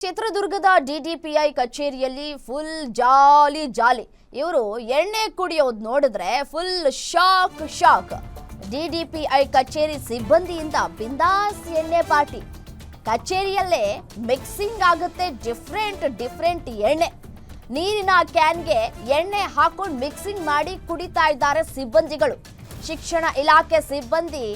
ಚಿತ್ರದುರ್ಗದ ಡಿಡಿಪಿಐ ಕಚೇರಿಯಲ್ಲಿ full jolly ಇವರು ಎಣ್ಣೆ ಕುಡಿಯೋದು ನೋಡಿದ್ರೆ ಫುಲ್ ಶಾಕ್ ಡಿಡಿಪಿಐ ಕಚೇರಿ ಸಿಬ್ಬಂದಿಯಿಂದ ಬಿಂದಾಸ್ ಎಣ್ಣೆ ಪಾರ್ಟಿ ಕಚೇರಿಯಲ್ಲೇ ಮಿಕ್ಸಿಂಗ್ ಆಗುತ್ತೆ ಡಿಫರೆಂಟ್ ಎಣ್ಣೆ ನೀರಿನ ಕ್ಯಾನ್ಗೆ ಎಣ್ಣೆ ಹಾಕೊಂಡು ಮಿಕ್ಸಿಂಗ್ ಮಾಡಿ ಕುಡಿತಾ ಇದ್ದಾರೆ ಸಿಬ್ಬಂದಿಗಳು ಶಿಕ್ಷಣ ಇಲಾಖೆ ಸಿಬ್ಬಂದಿ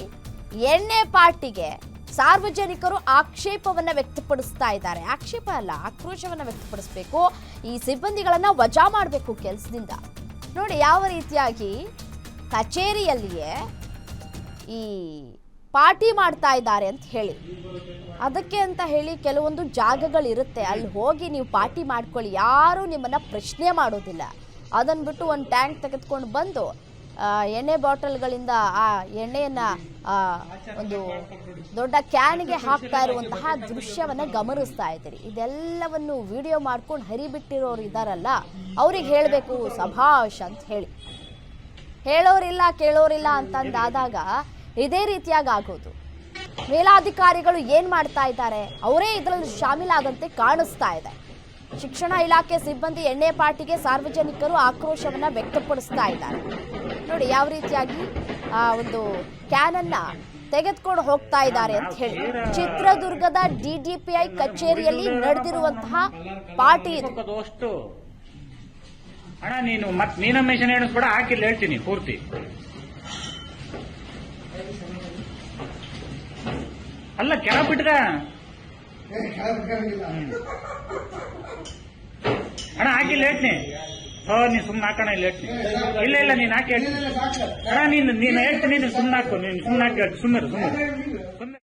ಎಣ್ಣೆ ಪಾರ್ಟಿಗೆ ಸಾರ್ವಜನಿಕರು ಆಕ್ಷೇಪವನ್ನ ವ್ಯಕ್ತಪಡಿಸ್ತಾ ಇದ್ದಾರೆ ಆಕ್ಷೇಪ ಅಲ್ಲ ಆಕ್ರೋಶವನ್ನ ವ್ಯಕ್ತಪಡಿಸಬೇಕು ಈ ಸಿಬ್ಬಂದಿಗಳನ್ನ ವಜಾ ಮಾಡಬೇಕು ಕೆಲಸದಿಂದ ನೋಡಿ ಯಾವ ರೀತಿಯಾಗಿ ಕಚೇರಿಯಲ್ಲಿಯೇ ಈ ಪಾರ್ಟಿ ಮಾಡ್ತಾ ಇದ್ದಾರೆ ಅಂತ ಹೇಳಿ ಅದಕ್ಕೆ ಅಂತ ಹೇಳಿ ಕೆಲವೊಂದು ಜಾಗಗಳಿರುತ್ತೆ ಅಲ್ಲಿ ಹೋಗಿ ನೀವು ಪಾರ್ಟಿ ಮಾಡ್ಕೊಳ್ಳಿ ಯಾರು ನಿಮ್ಮನ್ನ ಪ್ರಶ್ನೆ ಮಾಡೋದಿಲ್ಲ ಅದನ್ನ ಬಿಟ್ಟು ಒಂದು ಟ್ಯಾಂಕ್ ತೆಗೆದುಕೊಂಡು ಬಂದು ಎಣ್ಣೆ ಬಾಟಲ್ಗಳಿಂದ ಆ ಎಣ್ಣೆಯನ್ನ ಒಂದು ದೊಡ್ಡ ಕ್ಯಾನ್ಗೆ ಹಾಕ್ತಾ ಇರುವಂತಹ ದೃಶ್ಯವನ್ನ ಗಮನಿಸ್ತಾ ಇದ್ದೀರಿ ಇದೆಲ್ಲವನ್ನು ವಿಡಿಯೋ ಮಾಡ್ಕೊಂಡು ಹರಿಬಿಟ್ಟಿರೋರು ಇದಾರಲ್ಲ ಅವ್ರಿಗೆ ಹೇಳಬೇಕು ಸಭಾಷ್ ಅಂತ ಹೇಳಿ ಹೇಳೋರಿಲ್ಲ ಕೇಳೋರಿಲ್ಲ ಅಂತಂದಾದಾಗ ಇದೇ ರೀತಿಯಾಗಿ ಆಗೋದು ಮೇಲಾಧಿಕಾರಿಗಳು ಏನ್ ಮಾಡ್ತಾ ಇದ್ದಾರೆ ಅವರೇ ಇದರಲ್ಲಿ ಶಾಮೀಲಾದಂತೆ ಕಾಣಿಸ್ತಾ ಇದೆ ಶಿಕ್ಷಣ ಇಲಾಖೆ ಸಿಬ್ಬಂದಿ ಎಣ್ಣೆ ಪಾರ್ಟಿಗೆ ಸಾರ್ವಜನಿಕರು ಆಕ್ರೋಶವನ್ನ ವ್ಯಕ್ತಪಡಿಸ್ತಾ ಇದ್ದಾರೆ ನೋಡಿ ಯಾವ ರೀತಿಯಾಗಿ ಒಂದು ಕ್ಯಾನ್ ಅನ್ನ ತೆಗೆದುಕೊಂಡು ಹೋಗ್ತಾ ಇದ್ದಾರೆ ಅಂತ ಹೇಳಿ ಚಿತ್ರದುರ್ಗದ ಡಿಡಿಪಿಐ ಕಚೇರಿಯಲ್ಲಿ ನಡೆದಿರುವಂತಹ ಪಾರ್ಟಿ ಇದು ಅಣ್ಣ ನೀನು ಮತ್ತೆ ನೀನಮೇಷನ್ ಹೇಳಿಸ್ಬೇಡ ಹಾಕಿಲ್ಲ ಹೇಳ್ತೀನಿ ಪೂರ್ತಿ ಅಲ್ಲ ಕೆಳ ಬಿಟ್ಟ ಅಣ್ಣ ಹಾಕಿಲ್ಲ ಹೇಳ್ತೀನಿ ನೀನ್ ಸುಮ್ಮನೆ ಹಾಕೋಣ ಇಲ್ಲ ಹೇಳ್ತೀನಿ ಇಲ್ಲ ನೀನ್ ಹಾಕಿ ಹೇಳ್ತೀನಿ ಅಣ್ಣ ನೀನು ಹೇಳ್ತೀನಿ ನೀನು ಸುಮ್ಮನೆ ಹಾಕು ನೀನು ಸುಮ್ಮನೆ ಹಾಕಿ ಸುಮ್ಮನೆ